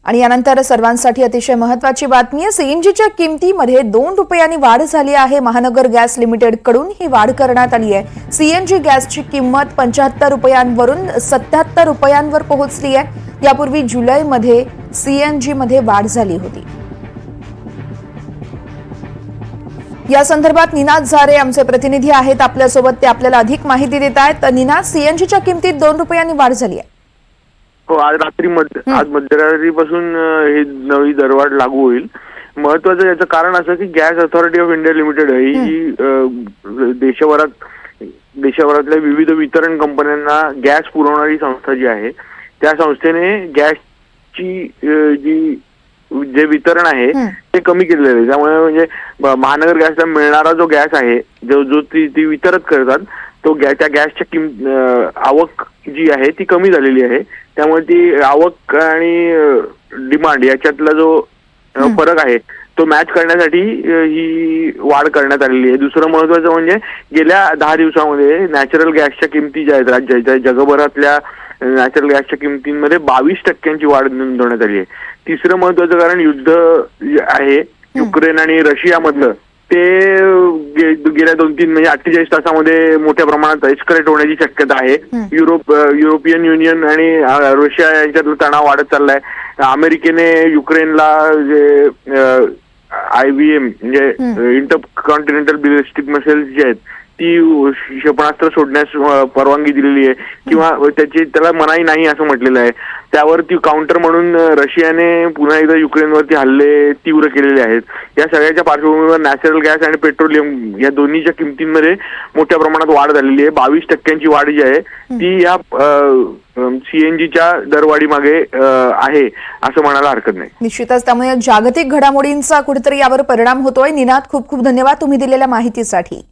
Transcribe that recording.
आणि यानंतर सर्वांसाठी अतिशय महत्त्वाची बातमी आहे। सीएनजीच्या किमतीमध्ये 2 रुपयांनी वाढ झाली आहे। महानगर गॅस लिमिटेड कडून ही वाढ करण्यात आली आहे। सीएनजी गॅसची किंमत 75 रुपयांवरून 77 रुपयांवर पोहोचली आहे। यापूर्वी जुलैमध्ये सीएनजी मध्ये वाढ झाली होती। या संदर्भात निनाद झारे आमचे प्रतिनिधी आहेत आपल्यासोबत, ते आपल्याला अधिक माहिती देत आहेत। निनाद, सीएनजीच्या किमतीत 2 रुपयांनी वाढ झाली आहे। हो, आज मध्यरात्रीपासून ही नवी दरवाढ लागू होईल। महत्वाचं याचं कारण असं की gas authority of India limited ही देशभरातल्या विविध वितरण कंपन्यांना गॅस पुरवणारी संस्था जी आहे, त्या संस्थेने गॅसची जे वितरण आहे ते कमी केलेलं आहे। त्यामुळे म्हणजे महानगर गॅसला मिळणारा जो गॅस आहे, जो ती वितरित करतात, तो त्या गॅसच्या आवक जी आहे ती कमी झालेली आहे। त्यामुळे ती आवक आणि डिमांड याच्यातला जो फरक आहे तो मॅच करण्यासाठी ही वाढ करण्यात आलेली आहे। दुसरं महत्वाचं म्हणजे गेल्या 10 दिवसामध्ये नॅचरल गॅसच्या किमती ज्या आहेत राज्याच्या, जगभरातल्या नॅचरल गॅसच्या किमतींमध्ये 22% वाढ नोंदवण्यात आली आहे। तिसरं महत्वाचं कारण युद्ध आहे युक्रेन आणि रशियामधलं, ते गेल्या 2-3 म्हणजे 48 तासामध्ये मोठ्या प्रमाणात एस्कलेट होण्याची शक्यता आहे। युरोपियन युनियन आणि रशिया यांच्यातला तणाव वाढत चाललाय। अमेरिकेने युक्रेनला जे IBM म्हणजे इंटरकॉन्टिनेंटल बॅलिस्टिक मिसाइल्स जे आहेत ती क्षेपणास्त्र सोडण्यास परवानगी दिलेली आहे किंवा त्याला मनाई नाही असं म्हटलेलं आहे। त्यावरती काउंटर म्हणून रशियाने पुन्हा एकदा युक्रेनवरती हल्ले तीव्र केलेले आहेत। या सगळ्याच्या पार्श्वभूमीवर नॅचरल गॅस आणि पेट्रोलियम या दोन्हीच्या किमतींमध्ये मोठ्या प्रमाणात वाढ झालेली आहे। 22% वाढ जी आहे ती या सीएनजीच्या दरवाढी मागे आहे असं म्हणायला हरकत नाही। निश्चितच त्यामुळे जागतिक घडामोडींचा कुठेतरी यावर परिणाम होतोय। निनाद, खूप खूप धन्यवाद तुम्ही दिलेल्या माहितीसाठी।